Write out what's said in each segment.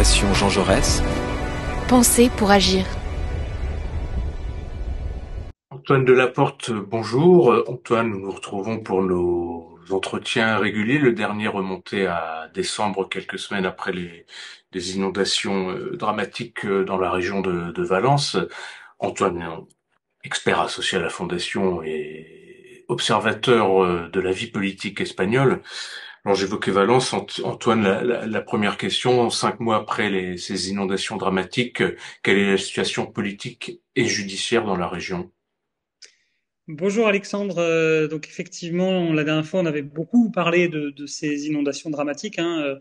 Fondation Jean Jaurès. Penser pour agir. Antoine Delaporte, bonjour. Antoine, nous nous retrouvons pour nos entretiens réguliers. Le dernier remontait à décembre, quelques semaines après les inondations dramatiques dans la région de Valence. Antoine, expert associé à la Fondation et observateur de la vie politique espagnole. Alors j'évoquais Valence. Antoine, la première question, 5 mois après ces inondations dramatiques, quelle est la situation politique et judiciaire dans la région? Bonjour Alexandre. Donc effectivement, la dernière fois, on avait beaucoup parlé de ces inondations dramatiques, hein.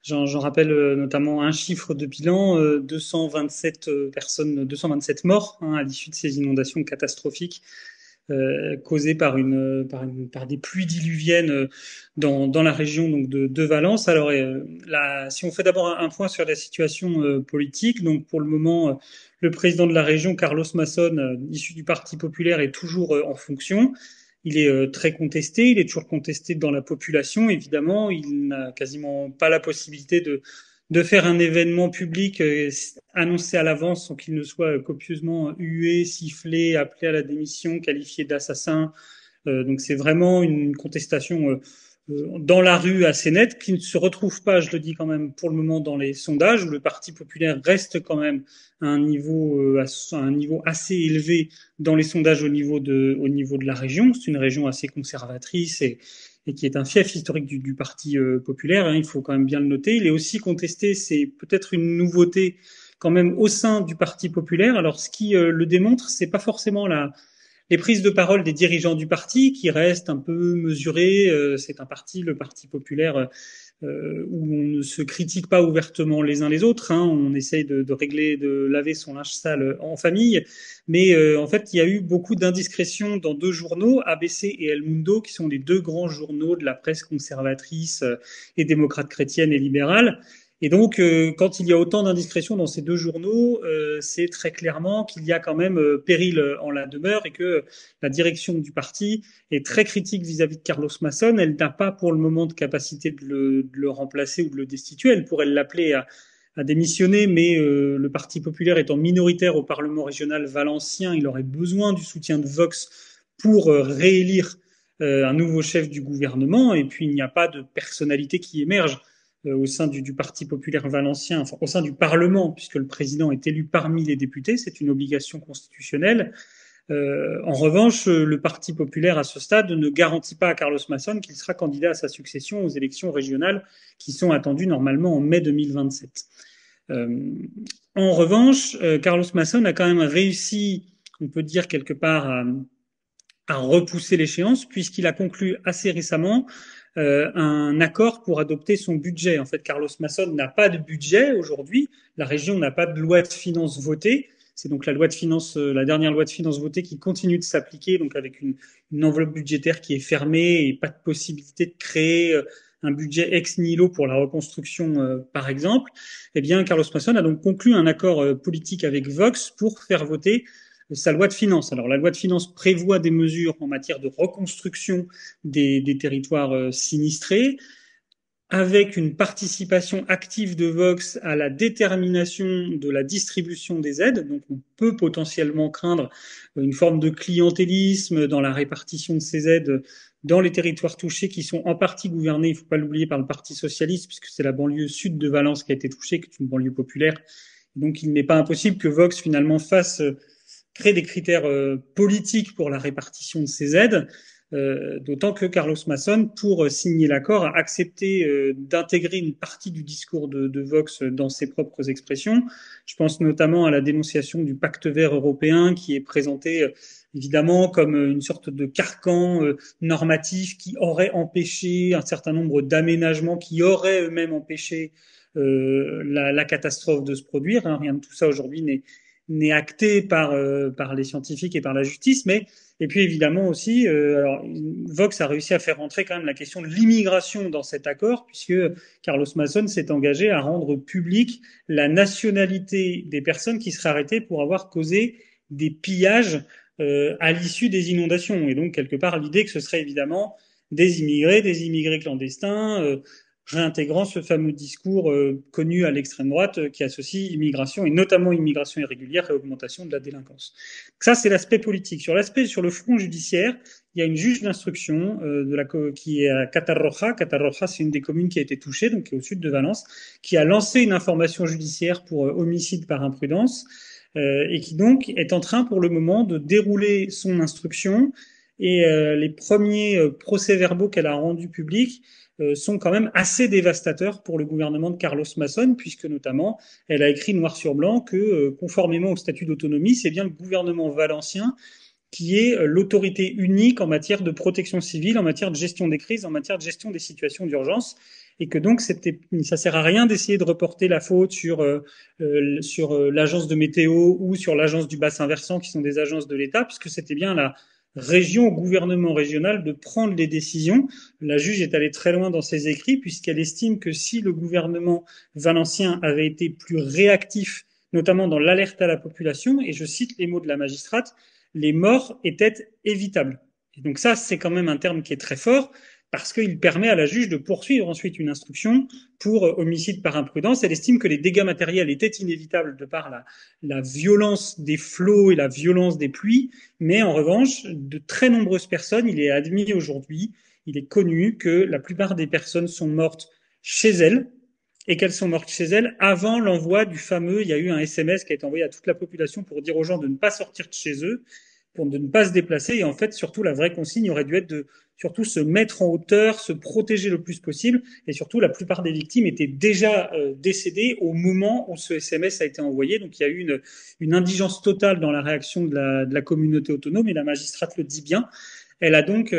J'en rappelle notamment un chiffre de bilan, 227 personnes, 227 morts, hein, à l'issue de ces inondations catastrophiques causées par des pluies diluviennes dans la région donc de Valence. Alors si on fait d'abord un point sur la situation politique, donc pour le moment, le président de la région, Carlos Mason, issu du Parti populaire, est toujours en fonction. Il est très contesté, il est toujours contesté dans la population, évidemment. Il n'a quasiment pas la possibilité de faire un événement public annoncé à l'avance sans qu'il ne soit copieusement hué, sifflé, appelé à la démission, qualifié d'assassin. Donc c'est vraiment une contestation dans la rue assez nette, qui ne se retrouve pas, je le dis quand même, pour le moment dans les sondages, où le Parti populaire reste quand même à un niveau assez élevé dans les sondages au niveau de la région. C'est une région assez conservatrice et qui est un fief historique du Parti populaire, hein, il faut quand même bien le noter. Il est aussi contesté, c'est peut-être une nouveauté quand même au sein du Parti populaire. Alors ce qui le démontre, c'est pas forcément les prises de parole des dirigeants du parti qui restent un peu mesurées. C'est un parti, le Parti populaire, où on ne se critique pas ouvertement les uns les autres, hein. On essaye de régler, de laver son linge sale en famille. Mais en fait, il y a eu beaucoup d'indiscrétions dans deux journaux, ABC et El Mundo, qui sont les deux grands journaux de la presse conservatrice et démocrate chrétienne et libérale. Et donc, quand il y a autant d'indiscrétions dans ces deux journaux, c'est très clairement qu'il y a quand même péril en la demeure et que la direction du parti est très critique vis-à-vis de Carlos Mason. Elle n'a pas pour le moment de capacité de le remplacer ou de le destituer. Elle pourrait l'appeler à démissionner, mais le Parti populaire étant minoritaire au Parlement régional valencien, il aurait besoin du soutien de Vox pour réélire un nouveau chef du gouvernement. Et puis, il n'y a pas de personnalité qui émerge au sein du Parti populaire valencien, enfin au sein du Parlement, puisque le président est élu parmi les députés, c'est une obligation constitutionnelle. En revanche, le Parti populaire à ce stade ne garantit pas à Carlos Mason qu'il sera candidat à sa succession aux élections régionales qui sont attendues normalement en mai 2027. En revanche, Carlos Mason a quand même réussi, on peut dire quelque part, à repousser l'échéance puisqu'il a conclu assez récemment un accord pour adopter son budget. En fait, Carlos Mason n'a pas de budget aujourd'hui. La région n'a pas de loi de finances votée. C'est donc la loi de finances, la dernière loi de finances votée qui continue de s'appliquer, donc avec une enveloppe budgétaire qui est fermée et pas de possibilité de créer un budget ex nihilo pour la reconstruction, par exemple. Eh bien, Carlos Mason a donc conclu un accord politique avec Vox pour faire voter sa loi de finances. Alors la loi de finances prévoit des mesures en matière de reconstruction des territoires sinistrés, avec une participation active de Vox à la détermination de la distribution des aides. Donc on peut potentiellement craindre une forme de clientélisme dans la répartition de ces aides dans les territoires touchés qui sont en partie gouvernés, il ne faut pas l'oublier, par le Parti socialiste, puisque c'est la banlieue sud de Valence qui a été touchée, qui est une banlieue populaire. Donc il n'est pas impossible que Vox finalement crée des critères politiques pour la répartition de ces aides, d'autant que Carlos Mason, pour signer l'accord, a accepté d'intégrer une partie du discours de Vox dans ses propres expressions. Je pense notamment à la dénonciation du pacte vert européen qui est présenté évidemment comme une sorte de carcan normatif qui aurait empêché un certain nombre d'aménagements qui auraient eux-mêmes empêché la catastrophe de se produire, hein. Rien de tout ça aujourd'hui n'est acté par les scientifiques et par la justice, mais et puis évidemment aussi, alors Vox a réussi à faire rentrer quand même la question de l'immigration dans cet accord, puisque Carlos Mason s'est engagé à rendre publique la nationalité des personnes qui seraient arrêtées pour avoir causé des pillages à l'issue des inondations. Et donc quelque part l'idée que ce serait évidemment des immigrés clandestins, réintégrant ce fameux discours connu à l'extrême droite qui associe immigration et notamment immigration irrégulière et augmentation de la délinquance. Donc ça, c'est l'aspect politique. Sur le front judiciaire, il y a une juge d'instruction qui est à Catarroja. Catarroja, c'est une des communes qui a été touchée, donc qui est au sud de Valence, qui a lancé une information judiciaire pour homicide par imprudence et qui donc est en train pour le moment de dérouler son instruction. Et les premiers procès-verbaux qu'elle a rendus publics sont quand même assez dévastateurs pour le gouvernement de Carlos Mason, puisque notamment elle a écrit noir sur blanc que, conformément au statut d'autonomie, c'est bien le gouvernement valencien qui est l'autorité unique en matière de protection civile, en matière de gestion des crises, en matière de gestion des situations d'urgence, et que donc ça sert à rien d'essayer de reporter la faute sur l'agence de météo ou sur l'agence du bassin versant, qui sont des agences de l'État, puisque c'était bien la région au gouvernement régional de prendre les décisions. La juge est allée très loin dans ses écrits, puisqu'elle estime que si le gouvernement valencien avait été plus réactif, notamment dans l'alerte à la population, et je cite les mots de la magistrate, les morts étaient évitables. Et donc ça, c'est quand même un terme qui est très fort, parce qu'il permet à la juge de poursuivre ensuite une instruction pour homicide par imprudence. Elle estime que les dégâts matériels étaient inévitables de par la violence des flots et la violence des pluies, mais en revanche, de très nombreuses personnes, il est admis aujourd'hui, il est connu que la plupart des personnes sont mortes chez elles, et qu'elles sont mortes chez elles avant l'envoi du fameux, il y a eu un SMS qui a été envoyé à toute la population pour dire aux gens de ne pas sortir de chez eux, pour de ne pas se déplacer. Et en fait, surtout, la vraie consigne aurait dû être de surtout se mettre en hauteur, se protéger le plus possible. Et surtout, la plupart des victimes étaient déjà décédées au moment où ce SMS a été envoyé. Donc, il y a eu une indigence totale dans la réaction de la communauté autonome, et la magistrate le dit bien. Elle a donc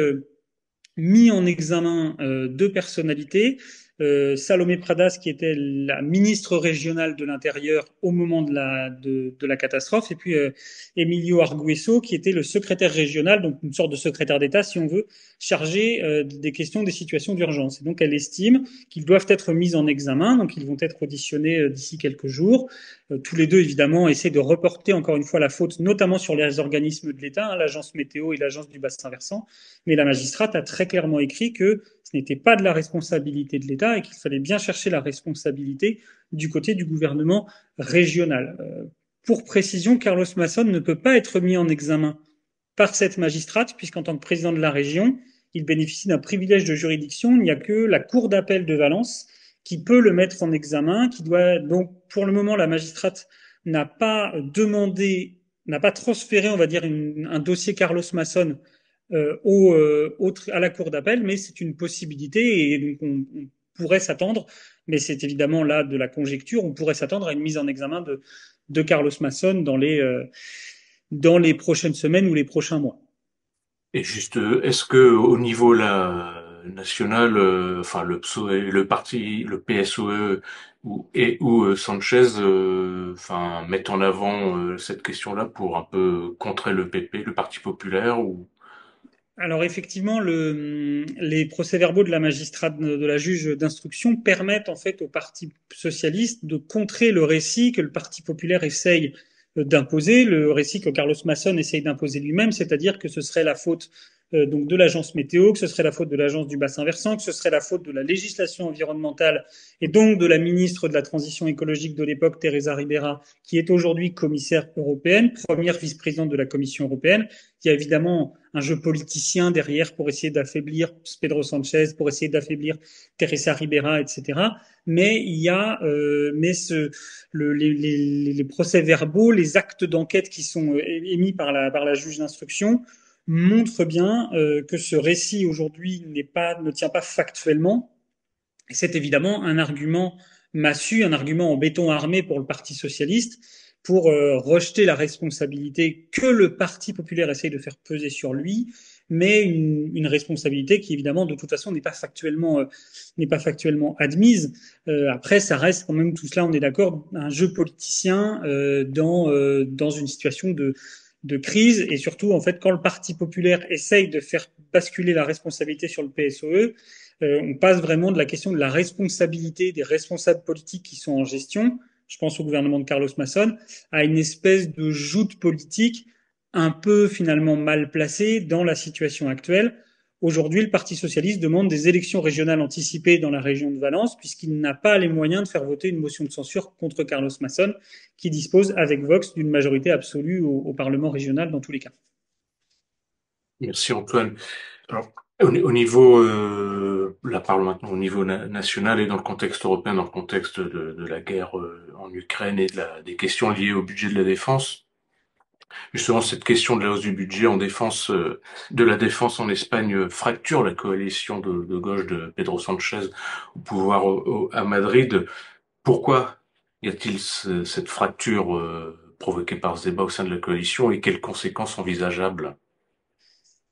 mis en examen deux personnalités. Salomé Pradas, qui était la ministre régionale de l'Intérieur au moment de la catastrophe, et puis Emilio Argueso, qui était le secrétaire régional, donc une sorte de secrétaire d'État, si on veut, chargé des questions des situations d'urgence. Et donc elle estime qu'ils doivent être mis en examen, donc ils vont être auditionnés d'ici quelques jours. Tous les deux, évidemment, essaient de reporter encore une fois la faute, notamment sur les organismes de l'État, l'agence météo et l'agence du bassin versant. Mais la magistrate a très clairement écrit que ce n'était pas de la responsabilité de l'État et qu'il fallait bien chercher la responsabilité du côté du gouvernement régional. Pour précision, Carlos Mason ne peut pas être mis en examen par cette magistrate, puisqu'en tant que président de la région, il bénéficie d'un privilège de juridiction. Il n'y a que la Cour d'appel de Valence qui peut le mettre en examen, qui doit donc, pour le moment, la magistrate n'a pas demandé, n'a pas transféré, on va dire, un dossier Carlos Mason à la cour d'appel, mais c'est une possibilité, et donc on pourrait s'attendre, mais c'est évidemment là de la conjecture, on pourrait s'attendre à une mise en examen de Carlos Mason dans les prochaines semaines ou les prochains mois. Et juste, est-ce que au niveau national, enfin le PSOE, le parti, le PSOE ou Sanchez, enfin mettent en avant cette question-là pour un peu contrer le PP, le Parti populaire ou Alors effectivement, les procès-verbaux de la magistrate, de la juge d'instruction permettent en fait au Parti socialiste de contrer le récit que le Parti populaire essaye d'imposer, le récit que Carlos Mason essaye d'imposer lui-même, c'est-à-dire que ce serait la faute donc de l'agence météo, que ce serait la faute de l'agence du bassin versant, que ce serait la faute de la législation environnementale et donc de la ministre de la transition écologique de l'époque, Teresa Ribera, qui est aujourd'hui commissaire européenne, première vice-présidente de la Commission européenne. Il y a évidemment un jeu politicien derrière pour essayer d'affaiblir Pedro Sanchez, pour essayer d'affaiblir Teresa Ribera, etc. Mais il y a, les procès-verbaux, les actes d'enquête qui sont émis par la juge d'instruction montrent bien que ce récit aujourd'hui ne tient pas factuellement. Et c'est évidemment un argument massu, un argument en béton armé pour le Parti socialiste, pour rejeter la responsabilité que le Parti populaire essaye de faire peser sur lui, mais une responsabilité qui évidemment de toute façon n'est pas factuellement admise. Après, ça reste quand même tout cela, on est d'accord, un jeu politicien dans une situation de crise, et surtout en fait quand le Parti populaire essaye de faire basculer la responsabilité sur le PSOE, on passe vraiment de la question de la responsabilité des responsables politiques qui sont en gestion, je pense au gouvernement de Carlos Mason, à une espèce de joute politique un peu finalement mal placée dans la situation actuelle, Aujourd'hui, le Parti socialiste demande des élections régionales anticipées dans la région de Valence, puisqu'il n'a pas les moyens de faire voter une motion de censure contre Carlos Masson, qui dispose, avec Vox, d'une majorité absolue au Parlement régional dans tous les cas. Merci Antoine. Alors, au niveau, là parlons maintenant au niveau national et dans le contexte européen, dans le contexte de la guerre en Ukraine et des questions liées au budget de la défense. Justement, cette question de la hausse du budget en défense, de la défense en Espagne fracture la coalition de gauche de Pedro Sánchez au pouvoir à Madrid. Pourquoi y a-t-il cette fracture provoquée par ce débat au sein de la coalition et quelles conséquences envisageables?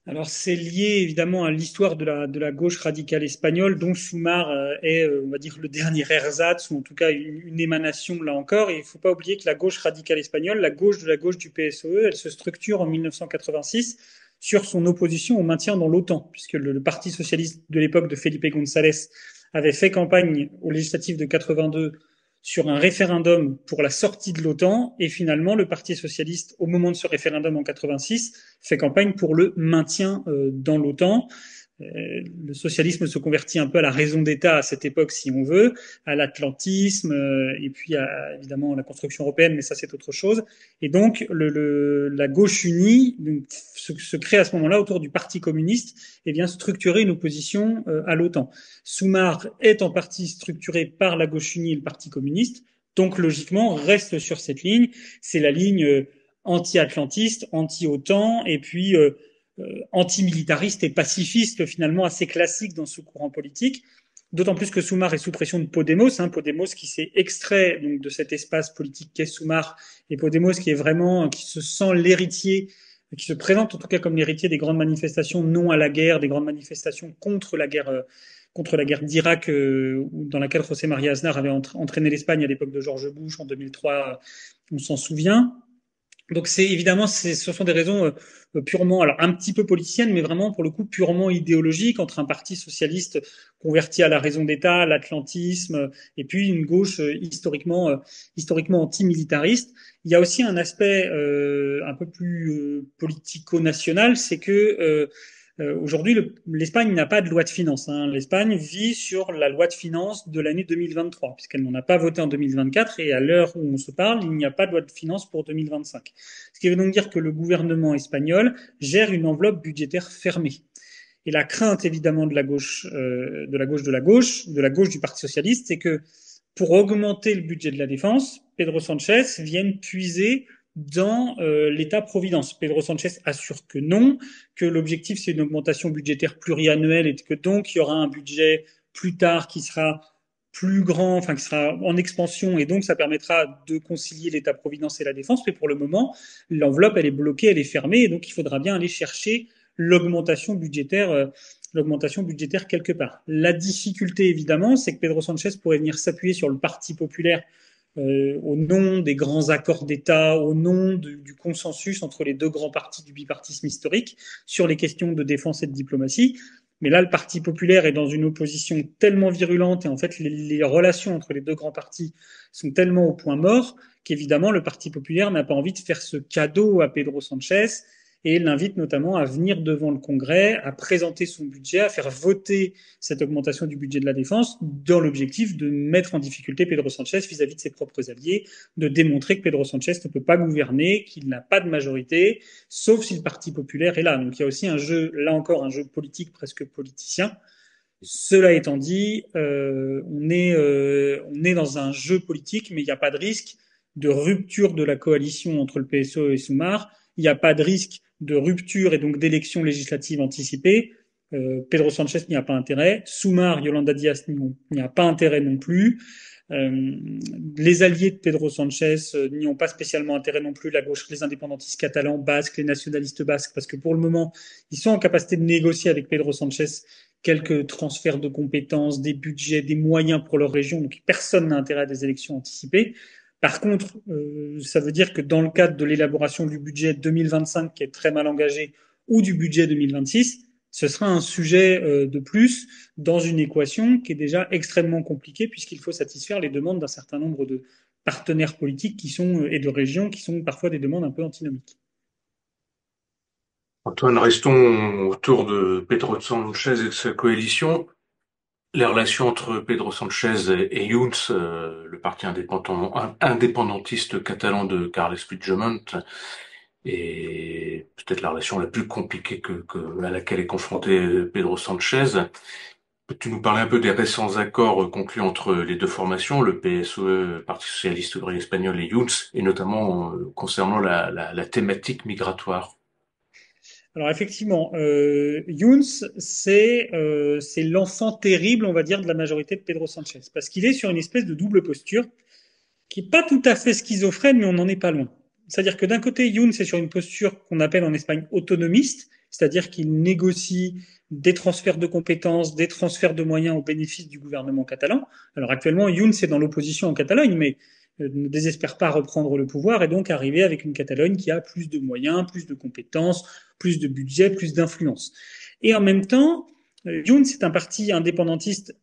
Alors c'est lié évidemment à l'histoire de la gauche radicale espagnole, dont Sumar est, on va dire, le dernier ersatz, ou en tout cas une émanation là encore. Et il ne faut pas oublier que la gauche radicale espagnole, la gauche de la gauche du PSOE, elle se structure en 1986 sur son opposition au maintien dans l'OTAN, puisque le Parti socialiste de l'époque de Felipe González avait fait campagne aux législatives de 82 sur un référendum pour la sortie de l'OTAN, et finalement le Parti socialiste, au moment de ce référendum en 86, fait campagne pour le maintien dans l'OTAN. Le socialisme se convertit un peu à la raison d'État à cette époque, si on veut, à l'atlantisme, et puis évidemment à la construction européenne, mais ça c'est autre chose. Et donc la gauche unie donc, se crée à ce moment-là autour du Parti communiste et vient structurer une opposition à l'OTAN. Sumar est en partie structuré par la gauche unie et le Parti communiste, donc logiquement reste sur cette ligne. C'est la ligne anti-atlantiste, anti-OTAN, et puis antimilitariste et pacifiste finalement assez classique dans ce courant politique. D'autant plus que Sumar est sous pression de Podemos, Podemos qui s'est extrait donc de cet espace politique qu'est Sumar, et Podemos qui est vraiment, qui se sent l'héritier, qui se présente en tout cas comme l'héritier des grandes manifestations non à la guerre, des grandes manifestations contre la guerre d'Irak, dans laquelle José María Aznar avait entraîné l'Espagne à l'époque de George Bush en 2003, on s'en souvient. Donc c'est évidemment, ce sont des raisons purement, alors un petit peu politiciennes, mais vraiment pour le coup purement idéologiques entre un parti socialiste converti à la raison d'État, l'atlantisme, et puis une gauche historiquement antimilitariste. Il y a aussi un aspect un peu plus politico-national, c'est que aujourd'hui, l'Espagne n'a pas de loi de finances. L'Espagne vit sur la loi de finances de l'année 2023, puisqu'elle n'en a pas voté en 2024, et à l'heure où on se parle, il n'y a pas de loi de finances pour 2025. Ce qui veut donc dire que le gouvernement espagnol gère une enveloppe budgétaire fermée. Et la crainte, évidemment, de la gauche, de la gauche du Parti socialiste, c'est que pour augmenter le budget de la défense, Pedro Sánchez vienne puiser dans l'État-providence. Pedro Sánchez assure que non, que l'objectif c'est une augmentation budgétaire pluriannuelle et que donc il y aura un budget plus tard qui sera plus grand, enfin qui sera en expansion, et donc ça permettra de concilier l'État-providence et la défense. Mais pour le moment, l'enveloppe elle est bloquée, elle est fermée, et donc il faudra bien aller chercher l'augmentation budgétaire quelque part. La difficulté évidemment, c'est que Pedro Sánchez pourrait venir s'appuyer sur le Parti populaire au nom des grands accords d'État, au nom du consensus entre les deux grands partis du bipartisme historique sur les questions de défense et de diplomatie. Mais là, le Parti populaire est dans une opposition tellement virulente, et en fait, les relations entre les deux grands partis sont tellement au point mort qu'évidemment, le Parti populaire n'a pas envie de faire ce cadeau à Pedro Sánchez, et l'invite notamment à venir devant le Congrès, à présenter son budget, à faire voter cette augmentation du budget de la défense dans l'objectif de mettre en difficulté Pedro Sánchez vis-à-vis de ses propres alliés, de démontrer que Pedro Sánchez ne peut pas gouverner, qu'il n'a pas de majorité, sauf si le Parti populaire est là. Donc il y a aussi un jeu, là encore, un jeu politique presque politicien. Cela étant dit, on est dans un jeu politique, mais il n'y a pas de risque de rupture de la coalition entre le PSOE et Sumar. Il n'y a pas de risque de rupture et donc d'élections législatives anticipées. Pedro Sánchez n'y a pas intérêt. Sumar, Yolanda Díaz n'y a pas intérêt non plus. Les alliés de Pedro Sánchez n'y ont pas spécialement intérêt non plus, la gauche, les indépendantistes catalans, basques, les nationalistes basques, parce que pour le moment, ils sont en capacité de négocier avec Pedro Sánchez quelques transferts de compétences, des budgets, des moyens pour leur région, donc personne n'a intérêt à des élections anticipées. Par contre, ça veut dire que dans le cadre de l'élaboration du budget 2025, qui est très mal engagé, ou du budget 2026, ce sera un sujet de plus dans une équation qui est déjà extrêmement compliquée, puisqu'il faut satisfaire les demandes d'un certain nombre de partenaires politiques et de régions qui sont parfois des demandes un peu antinomiques. Antoine, restons autour de Pedro Sanchez et de sa coalition. Les relations entre Pedro Sanchez et Junts, le parti indépendantiste catalan de Carles Puigdemont, est peut-être la relation la plus compliquée à laquelle est confronté Pedro Sanchez. Peux-tu nous parler un peu des récents accords conclus entre les deux formations, le PSOE, Parti socialiste ouvrier espagnol, et Junts, et notamment concernant la thématique migratoire? Alors effectivement, Junts, c'est l'enfant terrible, on va dire, de la majorité de Pedro Sanchez, parce qu'il est sur une espèce de double posture qui est pas tout à fait schizophrène, mais on n'en est pas loin. C'est-à-dire que d'un côté, Junts est sur une posture qu'on appelle en Espagne autonomiste, c'est-à-dire qu'il négocie des transferts de compétences, des transferts de moyens au bénéfice du gouvernement catalan. Alors actuellement, Junts est dans l'opposition en Catalogne, mais ne désespère pas reprendre le pouvoir et donc arriver avec une Catalogne qui a plus de moyens, plus de compétences, plus de budget, plus d'influence. Et en même temps, Junts est un parti indépendantiste,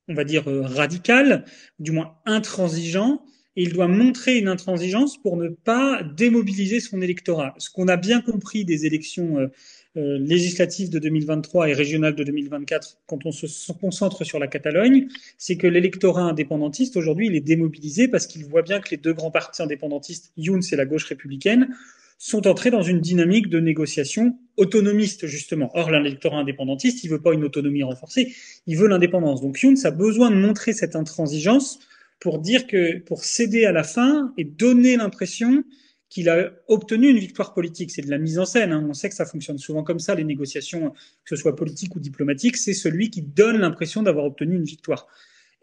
on va dire radical, du moins intransigeant, et il doit montrer une intransigeance pour ne pas démobiliser son électorat. Ce qu'on a bien compris des élections législatives de 2023 et régionales de 2024, quand on se concentre sur la Catalogne, c'est que l'électorat indépendantiste, aujourd'hui, il est démobilisé parce qu'il voit bien que les deux grands partis indépendantistes, Junts et la gauche républicaine, sont entrés dans une dynamique de négociation autonomiste, justement. Or, l'électorat indépendantiste, il veut pas une autonomie renforcée, il veut l'indépendance. Donc, Junts a besoin de montrer cette intransigeance pour dire que, pour céder à la fin et donner l'impression qu'il a obtenu une victoire politique. C'est de la mise en scène. Hein. On sait que ça fonctionne souvent comme ça, les négociations, que ce soit politiques ou diplomatiques. C'est celui qui donne l'impression d'avoir obtenu une victoire.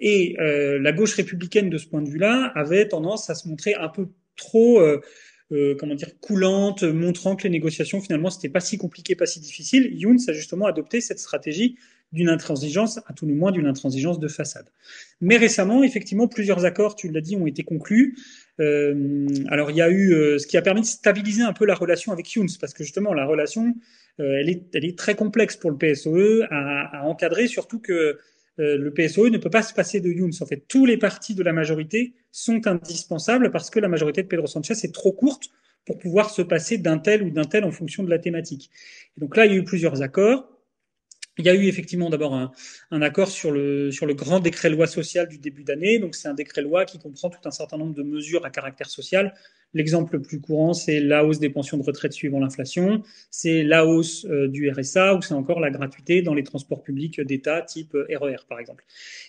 Et la gauche républicaine, de ce point de vue-là, avait tendance à se montrer un peu trop, comment dire, coulante, montrant que les négociations, finalement, c'était pas si compliqué, pas si difficile. Junts a justement adopté cette stratégie d'une intransigeance, à tout le moins d'une intransigeance de façade. Mais récemment, effectivement, plusieurs accords, tu l'as dit, ont été conclus. Alors, il y a eu ce qui a permis de stabiliser un peu la relation avec Junts, parce que justement, la relation, elle est très complexe pour le PSOE à encadrer, surtout que le PSOE ne peut pas se passer de Junts. En fait, tous les partis de la majorité sont indispensables parce que la majorité de Pedro Sanchez est trop courte pour pouvoir se passer d'un tel ou d'un tel en fonction de la thématique. Et donc là, il y a eu plusieurs accords. Il y a eu effectivement d'abord un accord sur le grand décret loi social du début d'année. Donc c'est un décret loi qui comprend tout un certain nombre de mesures à caractère social. L'exemple le plus courant, c'est la hausse des pensions de retraite suivant l'inflation, c'est la hausse du RSA ou c'est encore la gratuité dans les transports publics d'État type RER par exemple.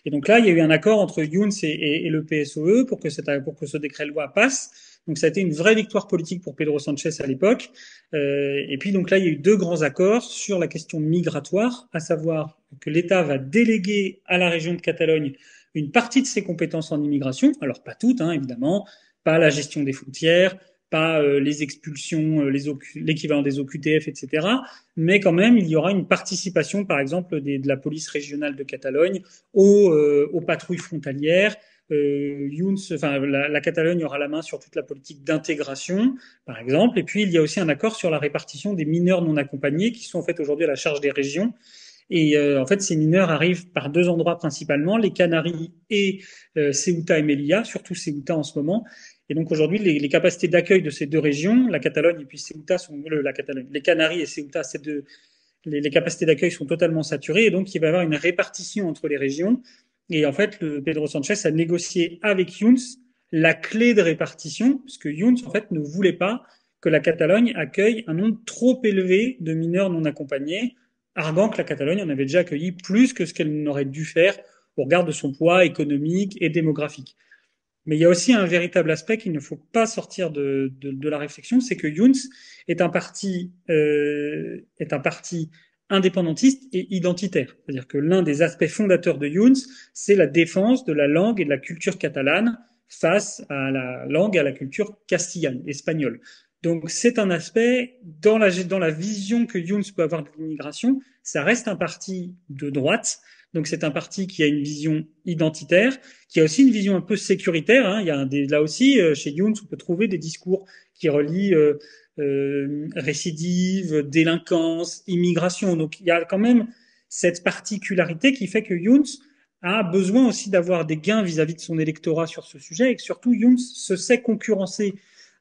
Et donc là, il y a eu un accord entre Junts et le PSOE pour que ce décret loi passe. Donc ça a été une vraie victoire politique pour Pedro Sanchez à l'époque. Et puis donc là, il y a eu deux grands accords sur la question migratoire, à savoir que l'État va déléguer à la région de Catalogne une partie de ses compétences en immigration. Alors pas toutes, hein, évidemment, pas la gestion des frontières, pas les expulsions, l'équivalent des OQTF, etc. Mais quand même, il y aura une participation, par exemple, de la police régionale de Catalogne aux patrouilles frontalières. La Catalogne aura la main sur toute la politique d'intégration, par exemple. Et puis, il y a aussi un accord sur la répartition des mineurs non accompagnés qui sont en fait aujourd'hui à la charge des régions. Et en fait, ces mineurs arrivent par deux endroits principalement, les Canaries et Ceuta et Melilla, surtout Ceuta en ce moment. Et donc aujourd'hui, les capacités d'accueil de ces deux régions, la Catalogne et puis Ceuta, les Canaries et Ceuta, les capacités d'accueil sont totalement saturées. Et donc il va y avoir une répartition entre les régions. Et en fait, Pedro Sanchez a négocié avec Junts la clé de répartition, puisque Junts en fait ne voulait pas que la Catalogne accueille un nombre trop élevé de mineurs non accompagnés, arguant que la Catalogne en avait déjà accueilli plus que ce qu'elle n'aurait dû faire au regard de son poids économique et démographique. Mais il y a aussi un véritable aspect qu'il ne faut pas sortir de la réflexion, c'est que Junts est un parti indépendantiste et identitaire. C'est-à-dire que l'un des aspects fondateurs de Junts, c'est la défense de la langue et de la culture catalane face à la langue et à la culture castillane, espagnole. Donc c'est un aspect dans la vision que Junts peut avoir de l'immigration, ça reste un parti de droite. Donc c'est un parti qui a une vision identitaire, qui a aussi une vision un peu sécuritaire. Hein. Il y a là aussi, chez Junts, on peut trouver des discours qui relient récidive, délinquance, immigration. Donc il y a quand même cette particularité qui fait que Junts a besoin aussi d'avoir des gains vis-à-vis de son électorat sur ce sujet et que surtout Junts se sait concurrencer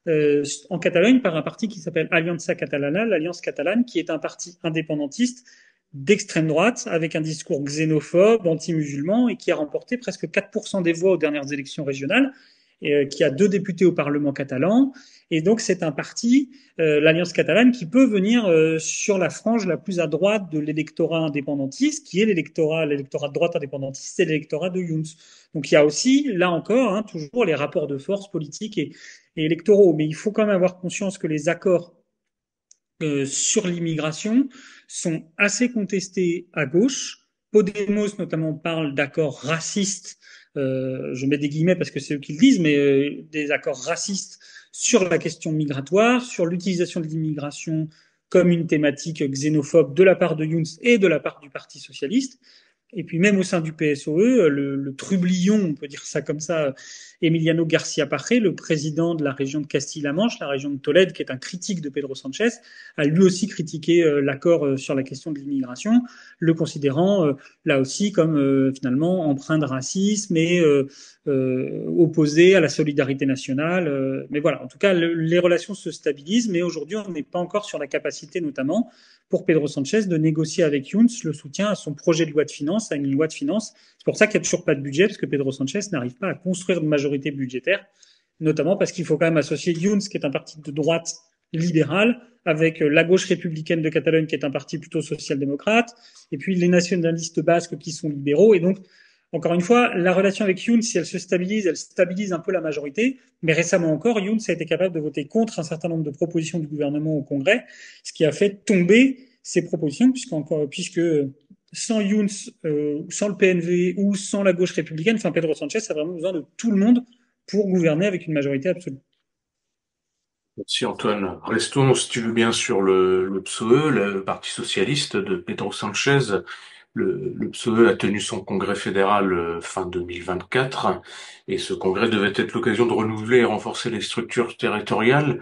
en Catalogne par un parti qui s'appelle Aliança Catalana, l'Alliance catalane, qui est un parti indépendantiste d'extrême droite, avec un discours xénophobe, anti-musulman, et qui a remporté presque 4% des voix aux dernières élections régionales, et qui a 2 députés au Parlement catalan. Et donc c'est un parti, l'Alliance catalane, qui peut venir sur la frange la plus à droite de l'électorat indépendantiste, qui est l'électorat de droite indépendantiste, c'est l'électorat de Junts. Donc il y a aussi, là encore, hein, toujours les rapports de force politiques et électoraux. Mais il faut quand même avoir conscience que les accords sur l'immigration sont assez contestés à gauche. Podemos notamment parle d'accords racistes, je mets des guillemets parce que c'est eux qui le disent, mais des accords racistes sur la question migratoire, sur l'utilisation de l'immigration comme une thématique xénophobe de la part de Junts et de la part du Parti socialiste. Et puis même au sein du PSOE, le trublion, on peut dire ça comme ça, Emiliano García Paje, le président de la région de Castille-La Manche, la région de Tolède, qui est un critique de Pedro Sánchez, a lui aussi critiqué l'accord sur la question de l'immigration, le considérant là aussi comme finalement empreint de racisme et opposé à la solidarité nationale. Mais voilà, en tout cas, les relations se stabilisent, mais aujourd'hui, on n'est pas encore sur la capacité notamment pour Pedro Sánchez de négocier avec Junts le soutien à son projet de loi de finances, à une loi de finances. C'est pour ça qu'il n'y a toujours pas de budget, parce que Pedro Sánchez n'arrive pas à construire de majorité budgétaire, notamment parce qu'il faut quand même associer Junts, qui est un parti de droite libérale, avec la gauche républicaine de Catalogne, qui est un parti plutôt social-démocrate, et puis les nationalistes basques qui sont libéraux. Et donc, encore une fois, la relation avec Junts, si elle se stabilise, elle stabilise un peu la majorité. Mais récemment encore, Junts a été capable de voter contre un certain nombre de propositions du gouvernement au Congrès, ce qui a fait tomber ces propositions, puisque sans Junts, sans le PNV ou sans la gauche républicaine, enfin Pedro Sánchez a vraiment besoin de tout le monde pour gouverner avec une majorité absolue. Merci Antoine. Restons, si tu veux bien, sur le PSOE, le Parti socialiste de Pedro Sánchez. Le PSOE a tenu son congrès fédéral fin 2024 et ce congrès devait être l'occasion de renouveler et renforcer les structures territoriales.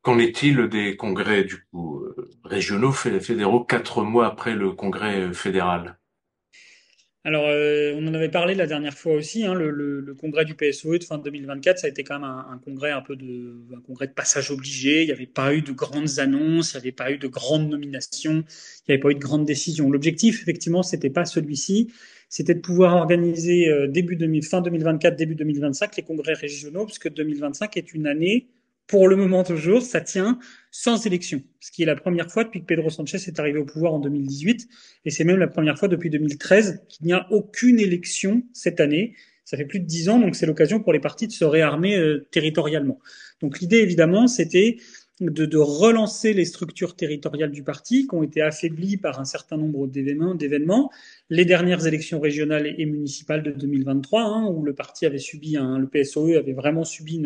Qu'en est-il des congrès du coup régionaux, fédéraux, 4 mois après le congrès fédéral? Alors, on en avait parlé la dernière fois aussi, hein, le congrès du PSOE de fin 2024, ça a été quand même un congrès un congrès de passage obligé. Il n'y avait pas eu de grandes annonces, il n'y avait pas eu de grandes nominations, il n'y avait pas eu de grandes décisions. L'objectif, effectivement, c'était pas celui-ci, c'était de pouvoir organiser fin 2024, début 2025 les congrès régionaux, puisque 2025 est une année, pour le moment toujours, ça tient sans élection, ce qui est la première fois depuis que Pedro Sánchez est arrivé au pouvoir en 2018. Et c'est même la première fois depuis 2013 qu'il n'y a aucune élection cette année. Ça fait plus de 10 ans, donc c'est l'occasion pour les partis de se réarmer territorialement. Donc l'idée, évidemment, c'était de relancer les structures territoriales du parti qui ont été affaiblies par un certain nombre d'événements. Les dernières élections régionales et municipales de 2023, hein, où le parti avait subi, le PSOE avait vraiment subi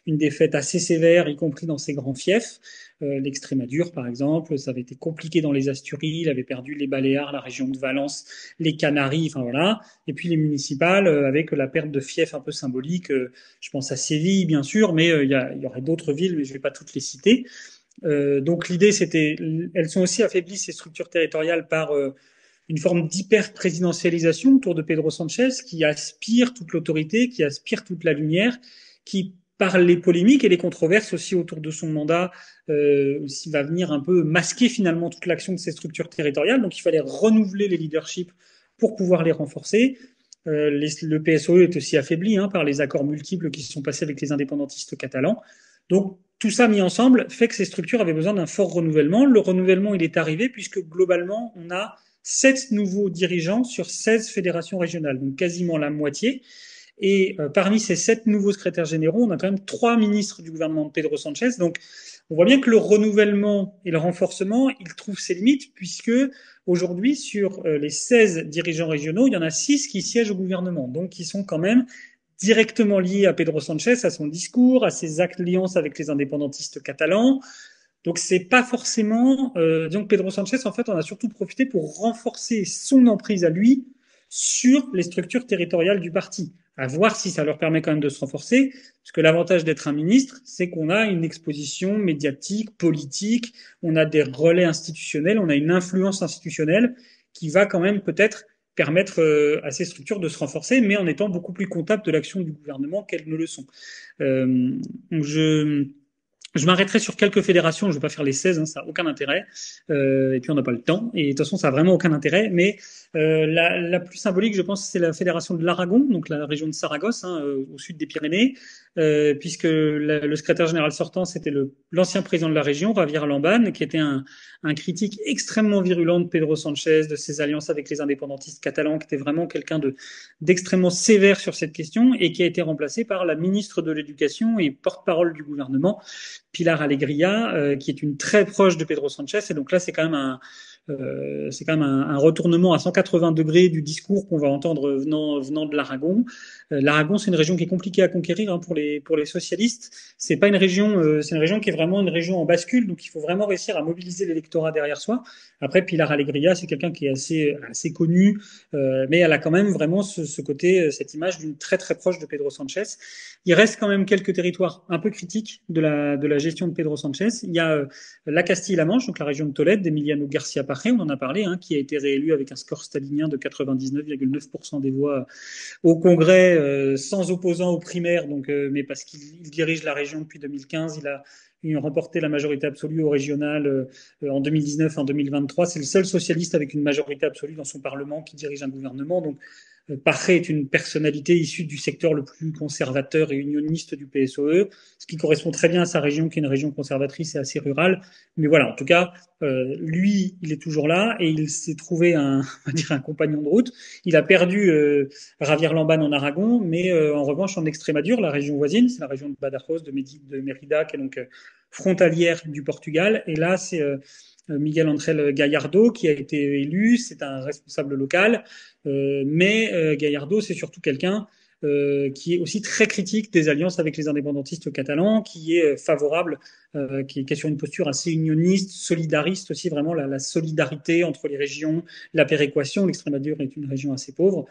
une défaite assez sévère, y compris dans ses grands fiefs. L'Extrémadure, par exemple, ça avait été compliqué dans les Asturies, il avait perdu les Baléares, la région de Valence, les Canaries, enfin voilà. Et puis les municipales, avec la perte de fiefs un peu symbolique, je pense à Séville, bien sûr, mais il y aurait d'autres villes, mais je ne vais pas toutes les citer. Donc l'idée, c'était, elles sont aussi affaiblies, ces structures territoriales, par une forme d'hyper-présidentialisation autour de Pedro Sánchez, qui aspire toute l'autorité, qui aspire toute la lumière, qui par les polémiques et les controverses aussi autour de son mandat, aussi va venir un peu masquer finalement toute l'action de ces structures territoriales. Donc il fallait renouveler les leaderships pour pouvoir les renforcer. Le PSOE est aussi affaibli par les accords multiples qui se sont passés avec les indépendantistes catalans. Donc tout ça mis ensemble fait que ces structures avaient besoin d'un fort renouvellement. Le renouvellement, il est arrivé puisque globalement, on a 7 nouveaux dirigeants sur 16 fédérations régionales, donc quasiment la moitié. Et parmi ces 7 nouveaux secrétaires généraux, on a quand même 3 ministres du gouvernement de Pedro Sánchez. Donc, on voit bien que le renouvellement et le renforcement, ils trouvent ses limites, puisque aujourd'hui, sur les 16 dirigeants régionaux, il y en a 6 qui siègent au gouvernement, donc qui sont quand même directement liés à Pedro Sánchez, à son discours, à ses alliances avec les indépendantistes catalans. Donc c'est pas forcément, disons que Pedro Sánchez, en fait, on a surtout profité pour renforcer son emprise à lui sur les structures territoriales du parti. À voir si ça leur permet quand même de se renforcer, parce que l'avantage d'être un ministre, c'est qu'on a une exposition médiatique, politique, on a des relais institutionnels, on a une influence institutionnelle qui va quand même peut-être permettre à ces structures de se renforcer, mais en étant beaucoup plus comptables de l'action du gouvernement qu'elles ne le sont. Je m'arrêterai sur quelques fédérations, je ne vais pas faire les 16, hein, ça n'a aucun intérêt. Et puis on n'a pas le temps, et de toute façon ça n'a vraiment aucun intérêt. Mais la plus symbolique, je pense, c'est la fédération de l'Aragon, donc la région de Saragosse, hein, au sud des Pyrénées, puisque le secrétaire général sortant, c'était l'ancien président de la région, Javier Lamban, qui était un critique extrêmement virulent de Pedro Sanchez, de ses alliances avec les indépendantistes catalans, qui était vraiment quelqu'un d'extrêmement sévère sur cette question, et qui a été remplacé par la ministre de l'Éducation et porte-parole du gouvernement, Pilar Alegría, qui est une très proche de Pedro Sanchez. Et donc là, c'est quand même un retournement à 180 degrés du discours qu'on va entendre venant de l'Aragon. L'Aragon, c'est une région qui est compliquée à conquérir, hein, pour les socialistes. C'est pas une région, c'est une région qui est vraiment une région en bascule, donc il faut vraiment réussir à mobiliser l'électorat derrière soi. Après, Pilar Alegría, c'est quelqu'un qui est assez connu, mais elle a quand même vraiment ce côté, cette image d'une très très proche de Pedro Sanchez. Il reste quand même quelques territoires un peu critiques de la gestion de Pedro Sanchez. Il y a la Castille-La Manche, donc la région de Tolède, d'Emiliano Garcia Paje, on en a parlé, hein, qui a été réélu avec un score stalinien de 99,9% des voix au Congrès, sans opposant aux primaires, donc, mais parce qu'il dirige la région depuis 2015, il a remporté la majorité absolue au régional en 2019, en 2023. C'est le seul socialiste avec une majorité absolue dans son parlement qui dirige un gouvernement. Donc, Paje est une personnalité issue du secteur le plus conservateur et unioniste du PSOE, ce qui correspond très bien à sa région, qui est une région conservatrice et assez rurale. Mais voilà, en tout cas, lui, il est toujours là et il s'est trouvé on va dire un compagnon de route. Il a perdu Javier Lamban en Aragon, mais en revanche en Extrémadure, la région voisine, c'est la région de Badajoz, de Mérida, qui est donc frontalière du Portugal. Et là, c'est Miguel Ángel Gallardo qui a été élu, c'est un responsable local, mais Gallardo, c'est surtout quelqu'un qui est aussi très critique des alliances avec les indépendantistes catalans, qui est favorable, qui est sur une posture assez unioniste, solidariste aussi, vraiment la solidarité entre les régions, la péréquation. L'Extrémadure est une région assez pauvre.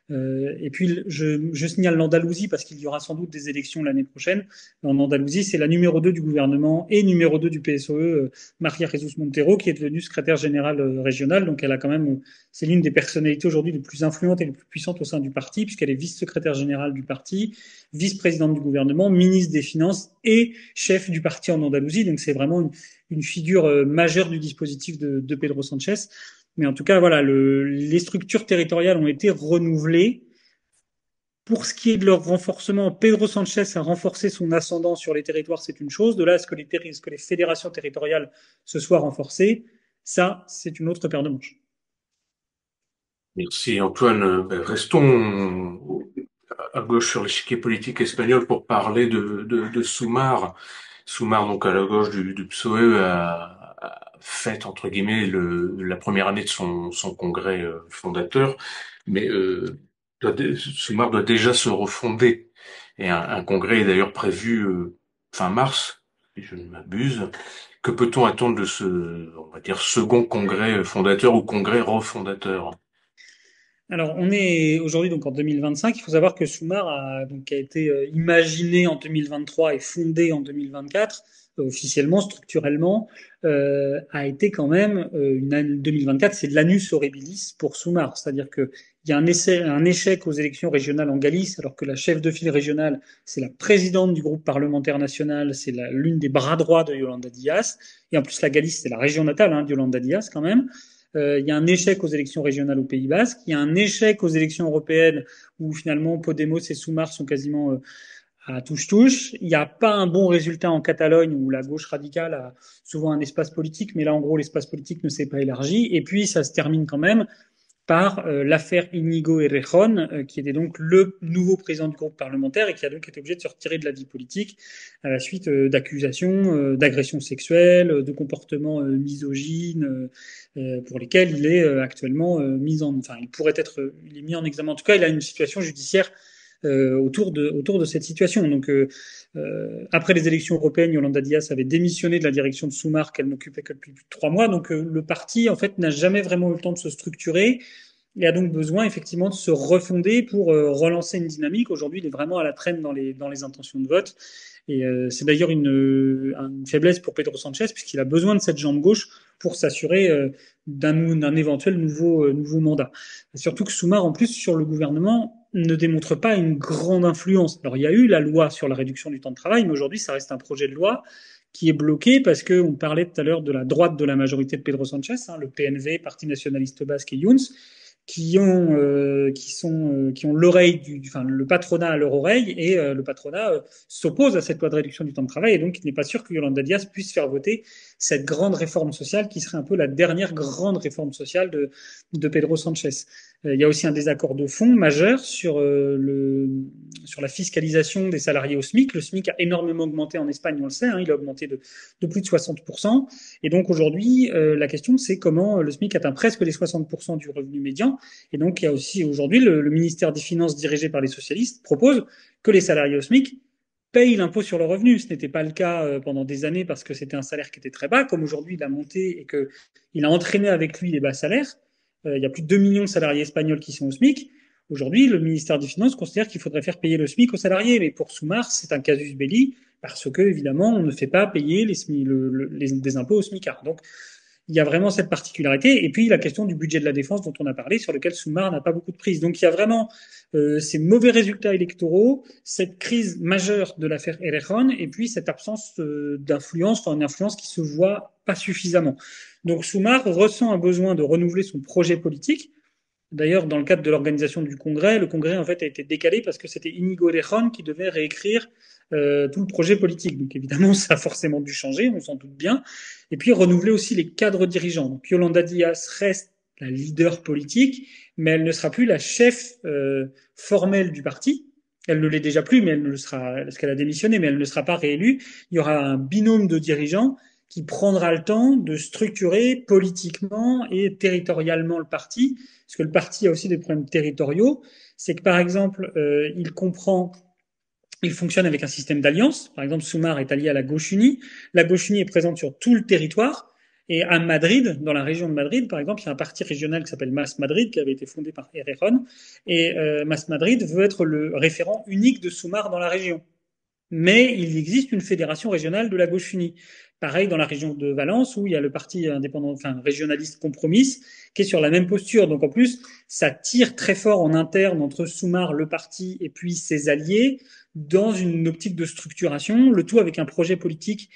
Et puis, je signale l'Andalousie parce qu'il y aura sans doute des élections l'année prochaine. En Andalousie, c'est la numéro 2 du gouvernement et numéro 2 du PSOE, Maria Jesús Montero, qui est devenue secrétaire générale régionale. Donc, elle a quand même, c'est l'une des personnalités aujourd'hui les plus influentes et les plus puissantes au sein du parti, puisqu'elle est vice-secrétaire générale du parti, vice-présidente du gouvernement, ministre des Finances et chef du parti en Andalousie. Donc, c'est vraiment une figure majeure du dispositif de Pedro Sanchez. Mais en tout cas, voilà, les structures territoriales ont été renouvelées. Pour ce qui est de leur renforcement, Pedro Sanchez a renforcé son ascendant sur les territoires, c'est une chose. De là à ce que les fédérations territoriales se soient renforcées, ça, c'est une autre paire de manches. Merci Antoine. Restons à gauche sur l'échiquier politique espagnol pour parler de Sumar. Sumar, donc à la gauche du PSOE, a fait entre guillemets la première année de son congrès fondateur, mais Sumar doit déjà se refonder. Et un congrès est d'ailleurs prévu fin mars, si je ne m'abuse. Que peut-on attendre de on va dire, second congrès fondateur ou congrès refondateur? Alors, on est aujourd'hui donc en 2025. Il faut savoir que Soumar a été imaginé en 2023 et fondé en 2024, officiellement, structurellement, a été quand même une année 2024, c'est de l'annus horribilis pour Soumar. C'est-à-dire que il y a un échec aux élections régionales en Galice, alors que la chef de file régionale, c'est la présidente du groupe parlementaire national, c'est l'une des bras droits de Yolanda Díaz. Et en plus, la Galice, c'est la région natale, hein, de Yolanda Díaz quand même. Il y a un échec aux élections régionales au Pays Basque, il y a un échec aux élections européennes où finalement Podemos et Sumar sont quasiment à touche-touche. Il n'y a pas un bon résultat en Catalogne où la gauche radicale a souvent un espace politique, mais là en gros l'espace politique ne s'est pas élargi. Et puis ça se termine quand même par l'affaire Inigo Errejón, qui était donc le nouveau président du groupe parlementaire et qui a donc été obligé de se retirer de la vie politique à la suite d'accusations d'agressions sexuelles, de comportements misogynes, pour lesquels il est actuellement il est mis en examen. En tout cas, il a une situation judiciaire autour de cette situation. Donc, après les élections européennes, Yolanda Díaz avait démissionné de la direction de Sumar qu'elle n'occupait que depuis plus de 3 mois. Donc, le parti, en fait, n'a jamais vraiment eu le temps de se structurer et a donc besoin, effectivement, de se refonder pour relancer une dynamique. Aujourd'hui, il est vraiment à la traîne dans les intentions de vote. Et c'est d'ailleurs une faiblesse pour Pedro Sanchez, puisqu'il a besoin de cette jambe gauche pour s'assurer d'un éventuel nouveau mandat. Surtout que Sumar, en plus, sur le gouvernement, ne démontre pas une grande influence. Alors, il y a eu la loi sur la réduction du temps de travail, mais aujourd'hui, ça reste un projet de loi qui est bloqué parce que on parlait tout à l'heure de la droite de la majorité de Pedro Sanchez, hein, le PNV, Parti nationaliste basque et Junts, qui ont l'oreille enfin le patronat à leur oreille et le patronat s'oppose à cette loi de réduction du temps de travail et donc il n'est pas sûr que Yolanda Díaz puisse faire voter cette grande réforme sociale qui serait un peu la dernière grande réforme sociale de Pedro Sanchez. Il y a aussi un désaccord de fond majeur sur la fiscalisation des salariés au SMIC. Le SMIC a énormément augmenté en Espagne, on le sait, hein, il a augmenté de plus de 60%. Et donc aujourd'hui, la question c'est comment le SMIC atteint presque les 60% du revenu médian. Et donc il y a aussi aujourd'hui le ministère des Finances dirigé par les socialistes propose que les salariés au SMIC payent l'impôt sur le revenu. Ce n'était pas le cas pendant des années parce que c'était un salaire qui était très bas, comme aujourd'hui il a monté et qu'il a entraîné avec lui les bas salaires. Il y a plus de 2 millions de salariés espagnols qui sont au SMIC. Aujourd'hui, le ministère des Finances considère qu'il faudrait faire payer le SMIC aux salariés, mais pour Soumar, c'est un casus belli parce que évidemment, on ne fait pas payer des impôts aux SMICards. Donc, il y a vraiment cette particularité. Et puis la question du budget de la défense dont on a parlé, sur lequel Soumar n'a pas beaucoup de prise. Donc il y a vraiment ces mauvais résultats électoraux, cette crise majeure de l'affaire Errejón, et puis cette absence d'influence, enfin une influence qui se voit pas suffisamment. Donc Soumar ressent un besoin de renouveler son projet politique. D'ailleurs, dans le cadre de l'organisation du Congrès, le Congrès en fait a été décalé parce que c'était Íñigo Errejón qui devait réécrire tout le projet politique. Donc évidemment, ça a forcément dû changer, on s'en doute bien. Et puis renouveler aussi les cadres dirigeants. Donc Yolanda Díaz reste la leader politique, mais elle ne sera plus la chef formelle du parti. Elle ne l'est déjà plus, mais elle ne le sera parce qu'elle a démissionné, mais elle ne sera pas réélue. Il y aura un binôme de dirigeants qui prendra le temps de structurer politiquement et territorialement le parti, parce que le parti a aussi des problèmes territoriaux. C'est que par exemple, il fonctionne avec un système d'alliance. Par exemple, Soumar est allié à la Gauche Unie. La Gauche Unie est présente sur tout le territoire. Et à Madrid, dans la région de Madrid, par exemple, il y a un parti régional qui s'appelle Mas Madrid, qui avait été fondé par Errejón. Et Mas Madrid veut être le référent unique de Soumar dans la région. Mais il existe une fédération régionale de la Gauche Unie. Pareil dans la région de Valence, où il y a le parti indépendant, enfin régionaliste Compromís, qui est sur la même posture. Donc en plus, ça tire très fort en interne entre Soumar, le parti, et puis ses alliés, dans une optique de structuration, le tout avec un projet politique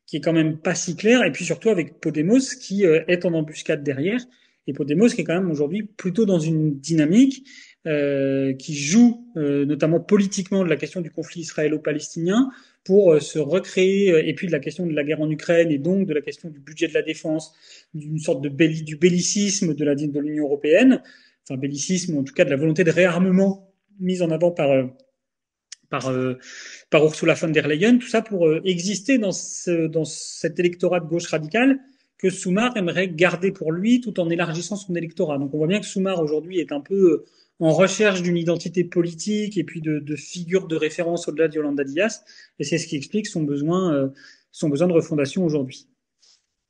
qui est quand même pas si clair, et puis surtout avec Podemos qui est en embuscade derrière, et Podemos qui est quand même aujourd'hui plutôt dans une dynamique qui joue notamment politiquement de la question du conflit israélo-palestinien pour se recréer, et puis de la question de la guerre en Ukraine, et donc de la question du budget de la défense, d'une sorte du bellicisme de l'Union européenne, enfin bellicisme, ou en tout cas de la volonté de réarmement mise en avant par, euh, par Ursula von der Leyen, tout ça pour exister dans cet électorat de gauche radicale que Soumar aimerait garder pour lui tout en élargissant son électorat. Donc on voit bien que Soumar aujourd'hui est un peu en recherche d'une identité politique et puis de figure de référence au-delà de Yolanda Díaz, et c'est ce qui explique son besoin de refondation aujourd'hui.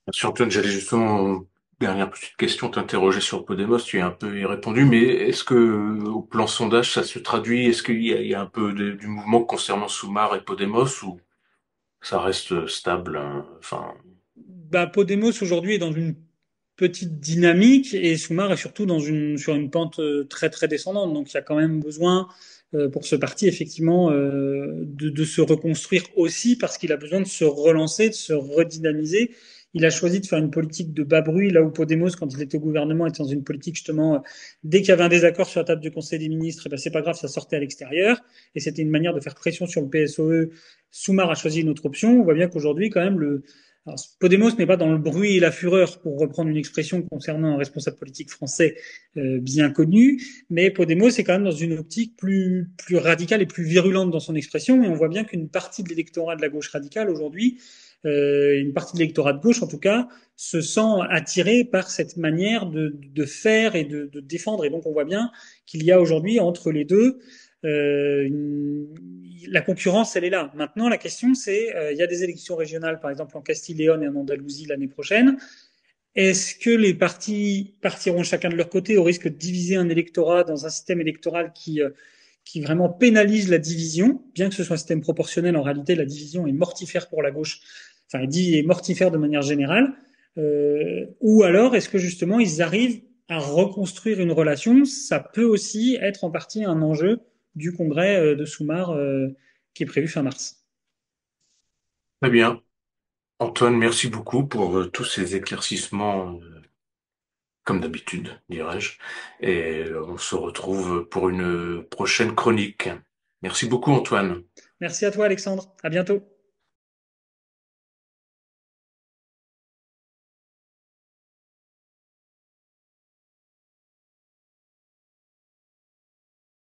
Merci Antoine, j'allais justement, dernière petite question, t'interroger sur Podemos, tu y as un peu y répondu, mais est-ce que au plan sondage ça se traduit, est-ce qu'il y a un peu du mouvement concernant Soumar et Podemos ou ça reste stable, hein, enfin, Bah, Podemos aujourd'hui est dans une petite dynamique et Soumar est surtout sur une pente très très descendante. Donc il y a quand même besoin pour ce parti effectivement de se reconstruire aussi parce qu'il a besoin de se relancer, de se redynamiser. Il a choisi de faire une politique de bas bruit là où Podemos, quand il était au gouvernement, était dans une politique justement dès qu'il y avait un désaccord sur la table du Conseil des ministres, et ben c'est pas grave, ça sortait à l'extérieur et c'était une manière de faire pression sur le PSOE. Soumar a choisi une autre option. On voit bien qu'aujourd'hui quand même alors, Podemos n'est pas dans le bruit et la fureur, pour reprendre une expression concernant un responsable politique français bien connu, mais Podemos est quand même dans une optique plus radicale et plus virulente dans son expression, et on voit bien qu'une partie de l'électorat de la gauche radicale aujourd'hui, une partie de l'électorat de gauche en tout cas, se sent attirée par cette manière de faire et de défendre, et donc on voit bien qu'il y a aujourd'hui entre les deux la concurrence, elle est là. Maintenant, la question, c'est, il y a des élections régionales, par exemple en Castille-Léon et en Andalousie l'année prochaine. Est-ce que les partis partiront chacun de leur côté au risque de diviser un électorat dans un système électoral qui vraiment pénalise la division, bien que ce soit un système proportionnel, en réalité, la division est mortifère pour la gauche, enfin, est mortifère de manière générale, ou alors est-ce que justement ils arrivent à reconstruire une relation? Ça peut aussi être en partie un enjeu du congrès de Soumar qui est prévu fin mars. très bien. Antoine, merci beaucoup pour tous ces éclaircissements, comme d'habitude, dirais-je. Et on se retrouve pour une prochaine chronique. Merci beaucoup, Antoine. Merci à toi, Alexandre. À bientôt.